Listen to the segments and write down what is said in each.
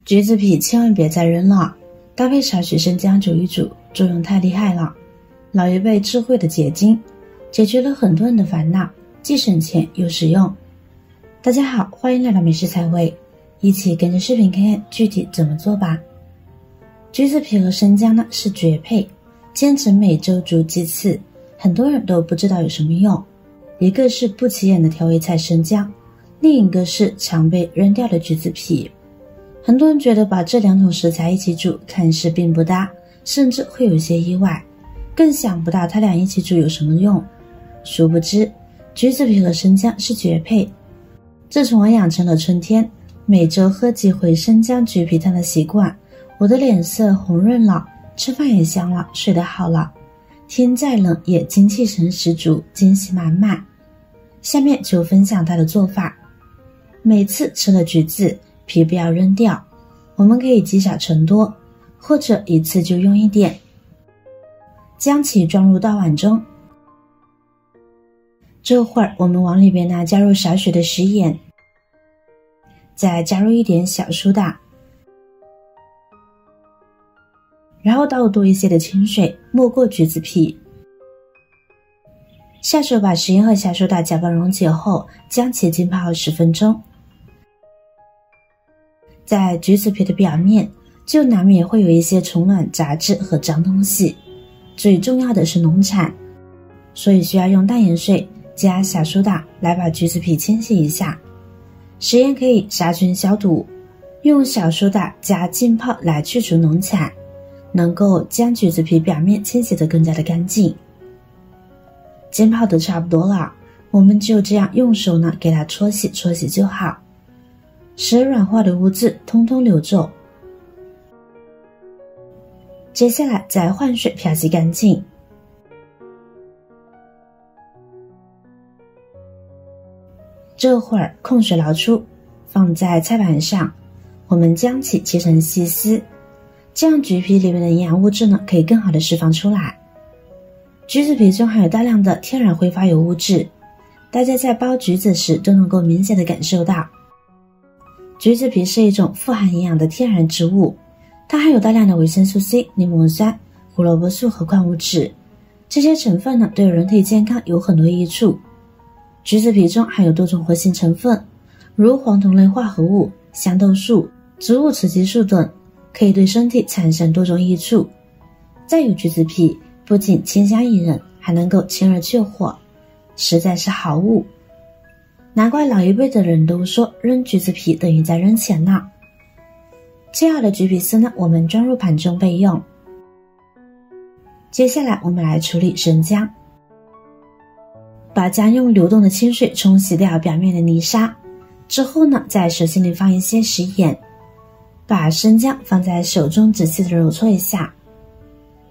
橘子皮千万别再扔了，搭配少许生姜煮一煮，作用太厉害了。老一辈智慧的结晶，解决了很多人的烦恼，既省钱又实用。大家好，欢迎来到美食采味，一起跟着视频看看具体怎么做吧。橘子皮和生姜呢是绝配，坚持每周煮几次，很多人都不知道有什么用。一个是不起眼的调味菜生姜，另一个是常被扔掉的橘子皮。很多人觉得把这两种食材一起煮看似并不搭，甚至会有一些意外，更想不到它俩一起煮有什么用。殊不知橘子皮和生姜是绝配。自从我养成了春天每周喝几回生姜橘皮汤的习惯，我的脸色红润了，吃饭也香了，睡得好了，天再冷也精气神十足，惊喜满满。下面就分享它的做法。每次吃了橘子皮不要扔掉，我们可以积少成多，或者一次就用一点。将其装入大碗中，这会儿我们往里边呢加入少许的食盐，再加入一点小苏打，然后倒多一些的清水没过橘子皮。下手把食盐和小苏打搅拌溶解后，将其浸泡10分钟。在橘子皮的表面就难免会有一些虫卵杂质和脏东西，最重要的是脓产，所以需要用淡盐水加小苏打来把橘子皮清洗一下。食盐可以杀菌消毒，用小苏打加浸泡来去除脓产，能够将橘子皮表面清洗得更加的干净。浸泡的差不多了，我们就这样用手呢给它搓洗搓洗就好，使软化的污渍通通流走。接下来再换水漂洗干净。这会儿控水捞出，放在菜板上，我们将其切成细丝，这样橘皮里面的营养物质呢可以更好的释放出来。橘子皮中含有大量的天然挥发油物质，大家在剥橘子时都能够明显的感受到。橘子皮是一种富含营养的天然植物，它含有大量的维生素 C、柠檬酸、胡萝卜素和矿物质，这些成分呢对人体健康有很多益处。橘子皮中含有多种活性成分，如黄酮类化合物、香豆素、植物雌激素等，可以对身体产生多种益处。再有橘子皮不仅清香宜人，还能够清热去火，实在是好物。难怪老一辈的人都说扔橘子皮等于在扔钱呢。切好的橘皮丝呢，我们装入盘中备用。接下来我们来处理生姜，把姜用流动的清水冲洗掉表面的泥沙，之后呢，在手心里放一些食盐，把生姜放在手中仔细的揉搓一下。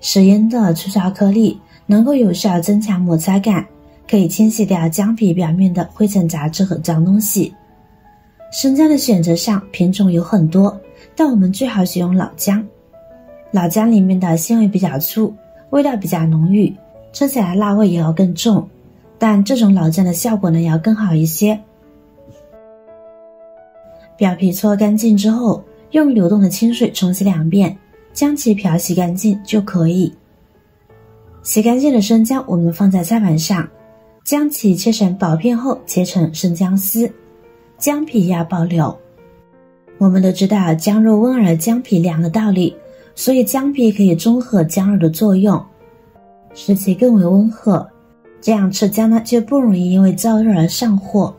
食盐的粗糙颗粒能够有效增强摩擦感，可以清洗掉姜皮表面的灰尘杂质和脏东西。生姜的选择上品种有很多，但我们最好使用老姜。老姜里面的纤维比较粗，味道比较浓郁，吃起来辣味也要更重，但这种老姜的效果呢要更好一些。表皮搓干净之后，用流动的清水冲洗2遍，将其漂洗干净就可以。洗干净的生姜我们放在菜板上，将其切成薄片后切成生姜丝，姜皮要保留。我们都知道姜肉温而姜皮凉的道理，所以姜皮可以中和姜肉的作用，使其更为温和，这样吃姜呢就不容易因为燥热而上火。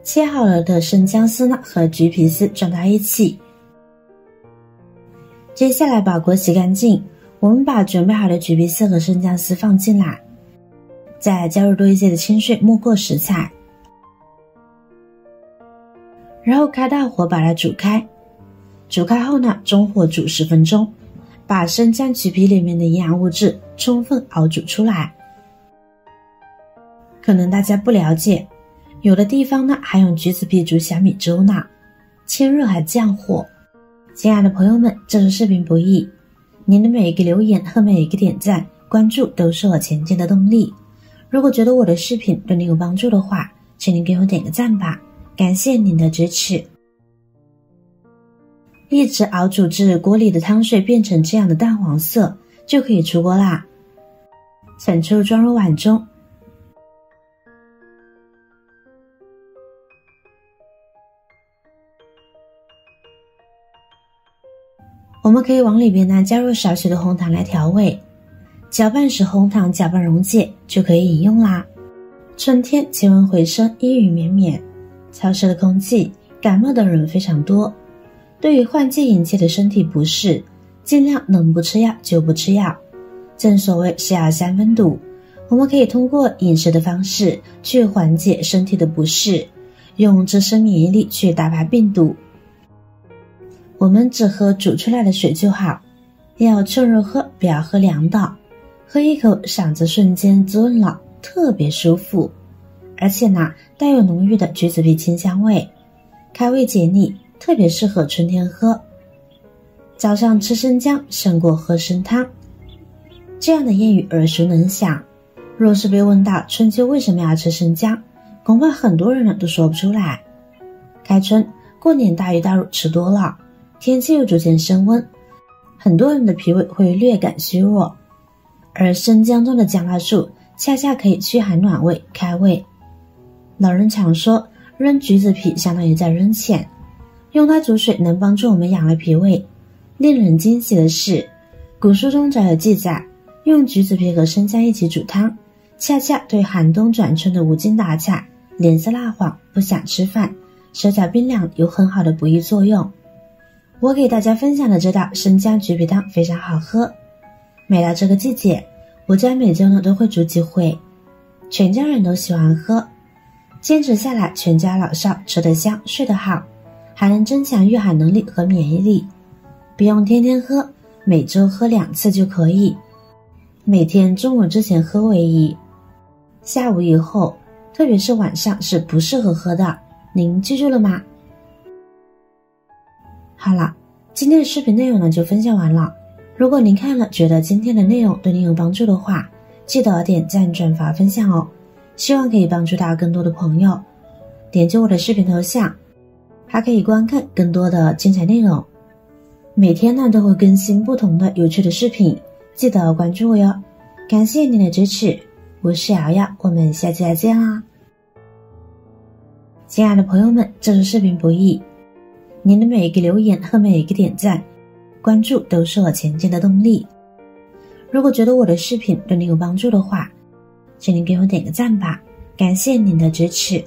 切好了的生姜丝呢和橘皮丝装到一起。接下来把锅洗干净，我们把准备好的橘皮丝和生姜丝放进来，再加入多一些的清水没过食材，然后开大火把它煮开。煮开后呢，中火煮10分钟，把生姜橘皮里面的营养物质充分熬煮出来。可能大家不了解，有的地方呢还用橘子皮煮小米粥呢，清热还降火。亲爱的朋友们，这是视频不易，您的每一个留言和每一个点赞、关注都是我前进的动力。如果觉得我的视频对你有帮助的话，请您给我点个赞吧，感谢您的支持。一直熬煮至锅里的汤水变成这样的淡黄色，就可以出锅啦。盛出装入碗中。我们可以往里边呢加入少许的红糖来调味，搅拌时红糖搅拌溶解就可以饮用啦。春天气温回升，阴雨绵绵，潮湿的空气，感冒的人非常多。对于缓解引起的身体不适，尽量能不吃药就不吃药。正所谓是药三分毒，我们可以通过饮食的方式去缓解身体的不适，用自身免疫力去打败病毒。我们只喝煮出来的水就好，要趁热喝，不要喝凉的。喝一口，嗓子瞬间滋润了，特别舒服。而且呢，带有浓郁的橘子皮清香味，开胃解腻，特别适合春天喝。早上吃生姜胜过喝参汤，这样的谚语耳熟能详。若是被问到春秋为什么要吃生姜，恐怕很多人都说不出来。开春，过年大鱼大肉吃多了，天气又逐渐升温，很多人的脾胃会略感虚弱，而生姜中的姜辣素恰恰可以驱寒暖胃，开胃。老人常说，扔橘子皮相当于在扔钱，用它煮水能帮助我们养了脾胃。令人惊喜的是，古书中早有记载，用橘子皮和生姜一起煮汤，恰恰对寒冬转春的无精打采、脸色蜡黄、不想吃饭、手脚冰凉有很好的补益作用。我给大家分享的这道生姜橘皮汤非常好喝，每到这个季节，我家每周呢都会煮几回，全家人都喜欢喝，坚持下来，全家老少吃得香，睡得好，还能增强御寒能力和免疫力。不用天天喝，每周喝2次就可以，每天中午之前喝为宜，下午以后，特别是晚上是不适合喝的，您记住了吗？好了，今天的视频内容呢就分享完了。如果您看了觉得今天的内容对您有帮助的话，记得点赞、转发、分享哦，希望可以帮助到更多的朋友。点击我的视频头像，还可以观看更多的精彩内容。每天呢都会更新不同的有趣的视频，记得关注我哟。感谢您的支持，我是瑶瑶，我们下期再见啦。亲爱的朋友们，这是视频不易，您的每一个留言和每一个点赞、关注都是我前进的动力。如果觉得我的视频对您有帮助的话，请您给我点个赞吧，感谢您的支持。